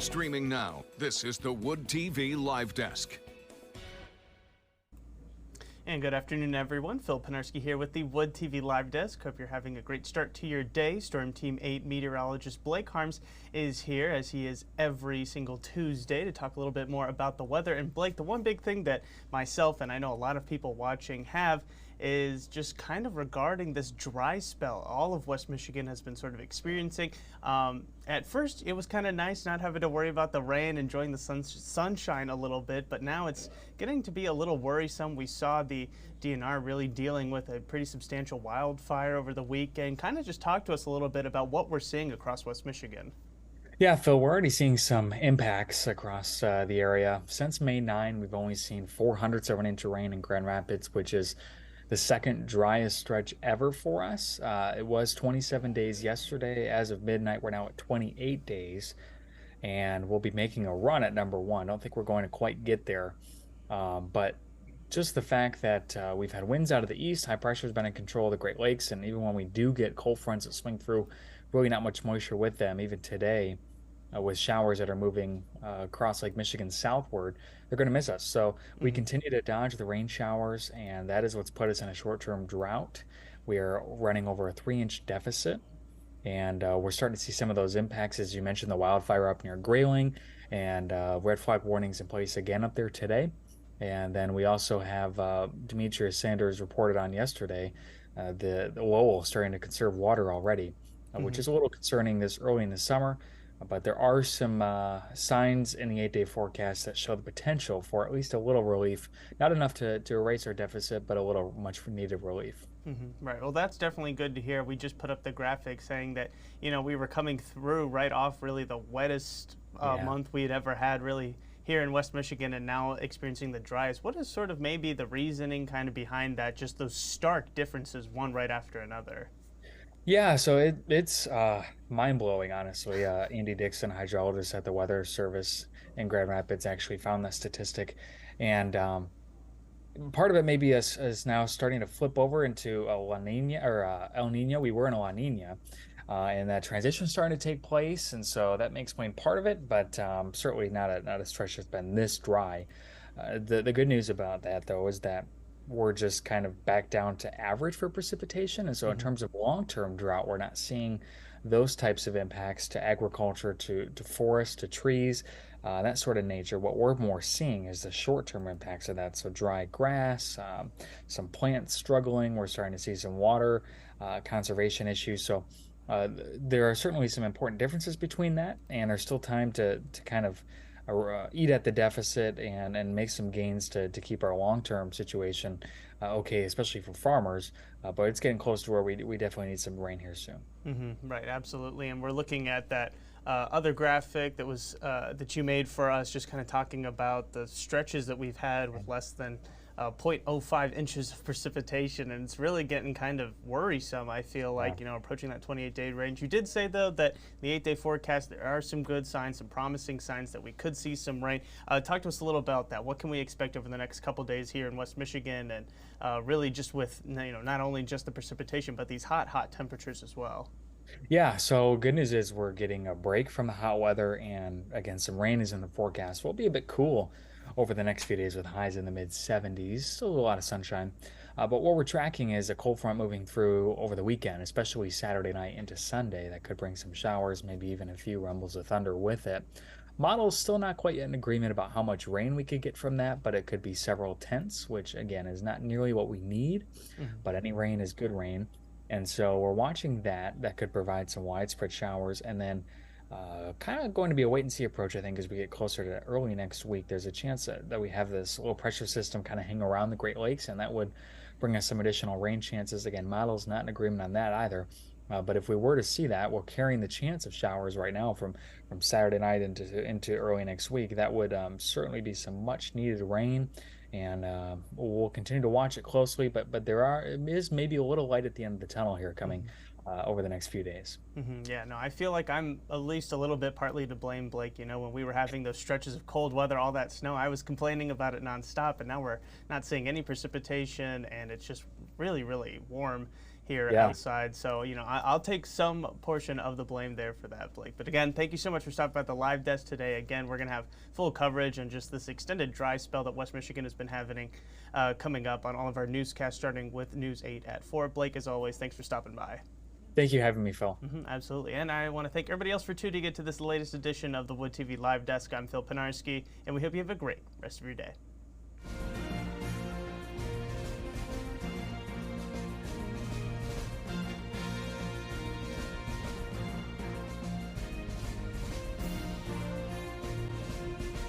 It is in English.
Streaming now, this is the Wood TV Live Desk. And good afternoon, everyone. Phil Penarski here with the Wood TV Live Desk. Hope you're having a great start to your day. Storm Team 8 meteorologist Blake Harms is here, as he is every single Tuesday, to talk a little bit more about the weather. And Blake, the one big thing that myself and I know a lot of people watching have is just kind of regarding this dry spell all of West Michigan has been sort of experiencing. At first, it was kind of nice not having to worry about the rain, enjoying the sunshine a little bit, but now it's getting to be a little worrisome. We saw the DNR really dealing with a pretty substantial wildfire over the weekend. Kind of just talk to us a little bit about what we're seeing across West Michigan. Yeah, Phil, we're already seeing some impacts across the area. Since May 9, we've only seen 400ths of an inch of rain in Grand Rapids, which is the second driest stretch ever for us. It was 27 days yesterday. As of midnight, we're now at 28 days, and we'll be making a run at number one. I don't think we're going to quite get there, but just the fact that we've had winds out of the east, high pressure has been in control of the Great Lakes, and even when we do get cold fronts that swing through, really not much moisture with them. Even today, with showers that are moving across Lake Michigan southward, they're going to miss us. So we continue to dodge the rain showers, and that is what's put us in a short-term drought. We are running over a 3-inch deficit, and we're starting to see some of those impacts. As you mentioned, the wildfire up near Grayling, and red flag warnings in place again up there today. And then we also have Demetrius Sanders reported on yesterday, the Lowell starting to conserve water already, which is a little concerning this early in the summer. But there are some signs in the 8-day forecast that show the potential for at least a little relief. Not enough to erase our deficit, but a little much needed relief. Right. Well, that's definitely good to hear. We just put up the graphic saying that, we were coming through right off really the wettest month we had ever had really here in West Michigan, and now experiencing the driest. What is sort of maybe the reasoning kind of behind that, just those stark differences one right after another? Yeah, so it's mind-blowing, honestly. Andy Dixon, hydrologist at the Weather Service in Grand Rapids, actually found that statistic. And part of it maybe is now starting to flip over into a La Nina or El Nino. We were in a La Nina, and that transition starting to take place, and so that may explain part of it, but certainly not a stretch that's been this dry. The good news about that, though, is that we're just kind of back down to average for precipitation. And so in terms of long-term drought, we're not seeing those types of impacts to agriculture, to forests, to trees, that sort of nature. What we're more seeing is the short-term impacts of that. So dry grass, some plants struggling. We're starting to see some water conservation issues. So there are certainly some important differences between that, and there's still time to kind of eat at the deficit and make some gains to keep our long-term situation okay, especially for farmers. But it's getting close to where we definitely need some rain here soon. Right, absolutely. And we're looking at that other graphic that was that you made for us, just kind of talking about the stretches that we've had with less than 0.05 inches of precipitation, and it's really getting kind of worrisome. I feel like, approaching that 28-day range. You did say, though, that the 8-day forecast, there are some good signs, some promising signs that we could see some rain. Talk to us a little about that. What can we expect over the next couple days here in West Michigan, and really just with, not only just the precipitation, but these hot temperatures as well? Yeah, so good news is we're getting a break from the hot weather, and again, some rain is in the forecast. We'll be a bit cool over the next few days with highs in the mid 70s. Still a lot of sunshine. But what we're tracking is a cold front moving through over the weekend, especially Saturday night into Sunday. That could bring some showers, maybe even a few rumbles of thunder with it. Model's still not quite yet in agreement about how much rain we could get from that, but it could be several tenths, which again is not nearly what we need, but any rain is good rain. And so we're watching that. That could provide some widespread showers, and then kind of going to be a wait and see approach, I think, as we get closer to early next week. There's a chance that we have this low pressure system kind of hang around the Great Lakes, and that would bring us some additional rain chances. Again, model's not in agreement on that either. But if we were to see that, we're carrying the chance of showers right now from Saturday night into early next week. That would certainly be some much needed rain, and we'll continue to watch it closely. But there is maybe a little light at the end of the tunnel here coming over the next few days. Yeah, no, I feel like I'm at least a little bit partly to blame, Blake. When we were having those stretches of cold weather, all that snow, I was complaining about it nonstop, and now we're not seeing any precipitation, and it's just really, really warm here outside. So, you know, I'll take some portion of the blame there for that, Blake. But again, thank you so much for stopping by the live desk today. Again, we're going to have full coverage on just this extended dry spell that West Michigan has been having coming up on all of our newscasts, starting with News 8 at 4. Blake, as always, thanks for stopping by. Thank you for having me, Phil. Absolutely. And I want to thank everybody else for tuning in to this latest edition of the Wood TV Live Desk. I'm Phil Pinarski, and we hope you have a great rest of your day.